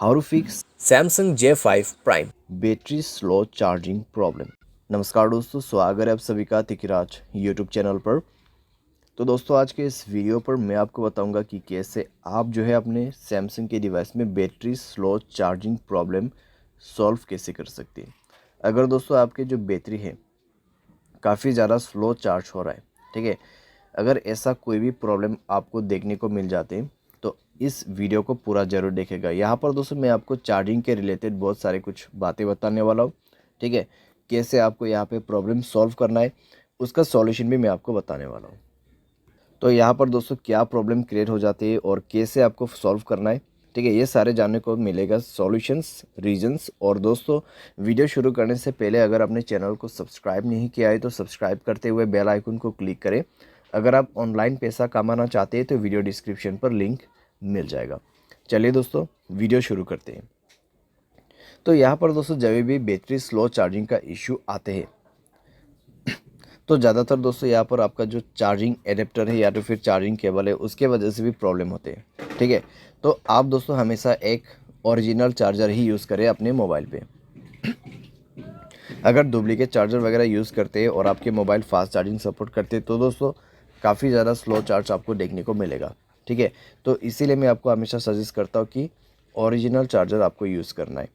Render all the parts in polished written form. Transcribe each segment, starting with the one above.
How to fix Samsung J5 prime. Battery slow charging problem. नमस्कार दोस्तों, स्वागत है आप सभी का तिकिराज यूट्यूब चैनल पर। तो दोस्तों, आज के इस वीडियो पर मैं आपको बताऊंगा कि कैसे आप जो है अपने सैमसंग के डिवाइस में battery slow charging problem solve कैसे कर सकते हैं। अगर दोस्तों आपके जो बैटरी है काफ़ी ज़्यादा स्लो चार्ज हो रहा है, ठीक है, अगर ऐसा कोई भी प्रॉब्लम आपको देखने को मिल जाते हैं तो इस वीडियो को पूरा ज़रूर देखेगा। यहाँ पर दोस्तों मैं आपको चार्जिंग के रिलेटेड बहुत सारे कुछ बातें बताने वाला हूँ, ठीक है। कैसे आपको यहाँ पे प्रॉब्लम सॉल्व करना है उसका सॉल्यूशन भी मैं आपको बताने वाला हूँ। तो यहाँ पर दोस्तों क्या प्रॉब्लम क्रिएट हो जाती है और कैसे आपको सॉल्व करना है, ठीक है, ये सारे जानने को मिलेगा, सॉल्यूशंस, रीजंस। और दोस्तों वीडियो शुरू करने से पहले अगर आपने चैनल को सब्सक्राइब नहीं किया है तो सब्सक्राइब करते हुए बेल आइकन को क्लिक करें। अगर आप ऑनलाइन पैसा कमाना चाहते हैं तो वीडियो डिस्क्रिप्शन पर लिंक मिल जाएगा। चलिए दोस्तों वीडियो शुरू करते हैं। तो यहाँ पर दोस्तों जब भी बैटरी स्लो चार्जिंग का इशू आते हैं तो ज़्यादातर दोस्तों यहाँ पर आपका जो चार्जिंग एडेप्टर है या तो फिर चार्जिंग केबल है उसके वजह से भी प्रॉब्लम होते हैं, ठीक है। तो आप दोस्तों हमेशा एक ओरिजिनल चार्जर ही यूज़ करें अपने मोबाइल पे। अगर डुप्लीकेट चार्जर वगैरह यूज़ करते हैं और आपके मोबाइल फास्ट चार्जिंग सपोर्ट करते हैं तो दोस्तों काफ़ी ज़्यादा स्लो चार्ज आपको देखने को मिलेगा, ठीक है। तो इसीलिए मैं आपको हमेशा सजेस्ट करता हूँ कि ओरिजिनल चार्जर आपको यूज़ करना है।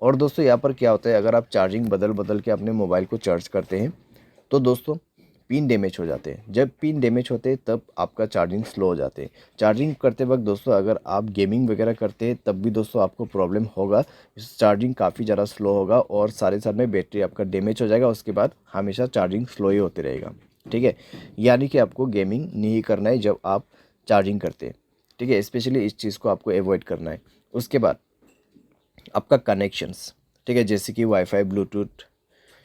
और दोस्तों यहाँ पर क्या होता है, अगर आप चार्जिंग बदल बदल के अपने मोबाइल को चार्ज करते हैं तो दोस्तों पिन डैमेज हो जाते हैं। जब पिन डैमेज होते हैं तब आपका चार्जिंग स्लो हो जाते हैं। चार्जिंग करते वक्त दोस्तों अगर आप गेमिंग वगैरह करते हैं तब भी दोस्तों आपको प्रॉब्लम होगा, चार्जिंग काफ़ी ज़्यादा स्लो होगा और सारे साथ में बैटरी आपका डैमेज हो जाएगा। उसके बाद हमेशा चार्जिंग स्लो ही होते रहेगा, ठीक है। यानी कि आपको गेमिंग नहीं करना है जब आप चार्जिंग करते हैं, ठीक है। स्पेशली इस चीज़ को आपको अवॉइड करना है। उसके बाद आपका कनेक्शंस, ठीक है, जैसे कि वाईफाई, ब्लूटूथ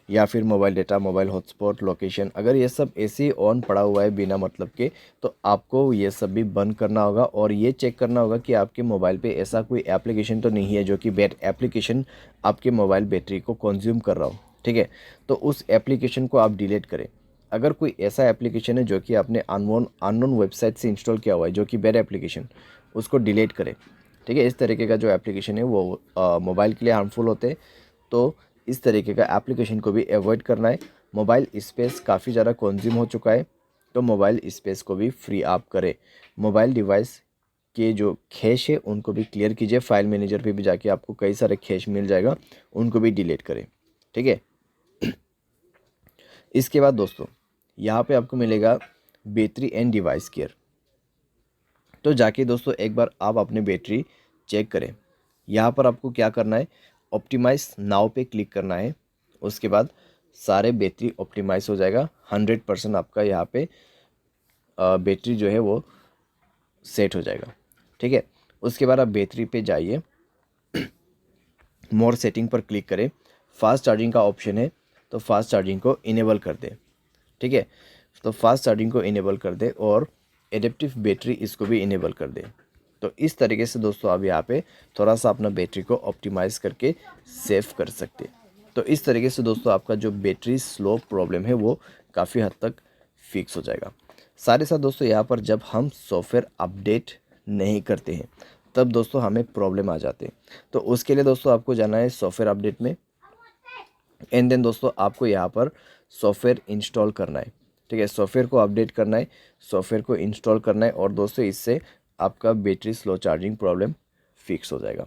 या फिर mobile data, mobile hotspot, location, अगर ये सब ऐसे ही ऑन पड़ा हुआ है बिना मतलब के तो आपको ये सब भी बंद करना होगा और ये चेक करना होगा कि आपके मोबाइल पे ऐसा कोई एप्लीकेशन तो नहीं है जो कि बैट एप्लीकेशन आपके मोबाइल बैटरी को कंज्यूम कर रहा हो, ठीक है। तो उस एप्लीकेशन को आप डिलीट करें। अगर कोई ऐसा एप्लीकेशन है जो कि आपने अननोन वेबसाइट से इंस्टॉल किया हुआ है जो कि बैड एप्लीकेशन, उसको डिलीट करें, ठीक है। इस तरीके का जो एप्लीकेशन है वो मोबाइल के लिए हार्मफुल होते हैं, तो इस तरीके का एप्लीकेशन को भी अवॉइड करना है। मोबाइल स्पेस काफ़ी ज़्यादा कंज्यूम हो चुका है तो मोबाइल स्पेस को भी फ्री आप करें। मोबाइल डिवाइस के जो कैश है उनको भी क्लियर कीजिए। फाइल मैनेजर पे भी जाके आपको कई सारे कैश मिल जाएगा, उनको भी डिलीट करें, ठीक है। इसके बाद दोस्तों यहाँ पे आपको मिलेगा बैटरी एंड डिवाइस केयर। तो जाके दोस्तों एक बार आप अपनी बैटरी चेक करें। यहाँ पर आपको क्या करना है, ऑप्टिमाइज नाउ पे क्लिक करना है। उसके बाद सारे बैटरी ऑप्टिमाइज हो जाएगा, 100% आपका यहाँ पे बैटरी जो है वो सेट हो जाएगा, ठीक है। उसके बाद आप बैटरी पे जाइए, मोर सेटिंग पर क्लिक करें। फास्ट चार्जिंग का ऑप्शन है तो फास्ट चार्जिंग को इनेबल कर दें, ठीक है। तो फास्ट चार्जिंग को इनेबल कर दे और एडेप्टिव बैटरी इसको भी इनेबल कर दे। तो इस तरीके से दोस्तों आप यहाँ पे थोड़ा सा अपना बैटरी को ऑप्टिमाइज़ करके सेव कर सकते। तो इस तरीके से दोस्तों आपका जो बैटरी स्लो प्रॉब्लम है वो काफ़ी हद तक फिक्स हो जाएगा। साथ ही दोस्तों यहाँ पर जब हम सॉफ्टवेयर अपडेट नहीं करते हैं तब दोस्तों हमें प्रॉब्लम आ जाते हैं। तो उसके लिए दोस्तों आपको जाना है सॉफ्टवेयर अपडेट में, एंड देन दोस्तों आपको यहाँ पर सॉफ्टवेयर इंस्टॉल करना है, ठीक है। सॉफ्टवेयर को अपडेट करना है, सॉफ्टवेयर को इंस्टॉल करना है और दोस्तों इससे आपका battery slow charging problem fix हो जाएगा,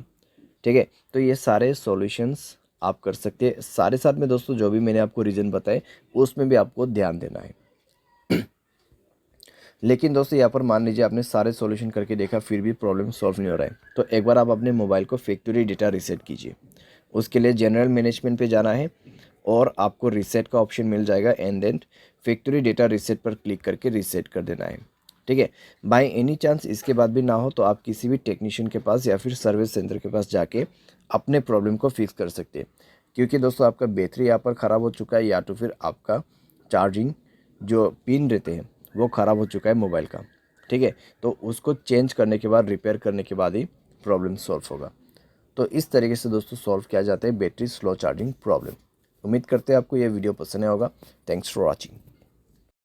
ठीक है। तो ये सारे सॉल्यूशंस आप कर सकते हैं। सारे साथ में दोस्तों जो भी मैंने आपको रीज़न बताए उसमें भी आपको ध्यान देना है। लेकिन दोस्तों यहाँ पर मान लीजिए आपने सारे सॉल्यूशन करके देखा फिर भी प्रॉब्लम सॉल्व नहीं हो रहा है तो एक बार आप अपने मोबाइल को फैक्ट्री डेटा रीसेट कीजिए। उसके लिए जनरल मैनेजमेंट पे जाना है और आपको रीसेट का ऑप्शन मिल जाएगा, and then factory data reset पर क्लिक करके रीसेट कर देना है, ठीक है। बाय एनी चांस इसके बाद भी ना हो तो आप किसी भी टेक्नीशियन के पास या फिर सर्विस सेंटर के पास जाके अपने प्रॉब्लम को फिक्स कर सकते हैं। क्योंकि दोस्तों आपका बैटरी यहाँ पर ख़राब हो चुका है या तो फिर आपका चार्जिंग जो पिन रहते हैं वो ख़राब हो चुका है मोबाइल का, ठीक है। तो उसको चेंज करने के बाद, रिपेयर करने के बाद ही प्रॉब्लम सॉल्व होगा। तो इस तरीके से दोस्तों सॉल्व किया जाता है बैटरी स्लो चार्जिंग प्रॉब्लम। उम्मीद करते हैं आपको ये वीडियो पसंद आया होगा। Thanks for watching.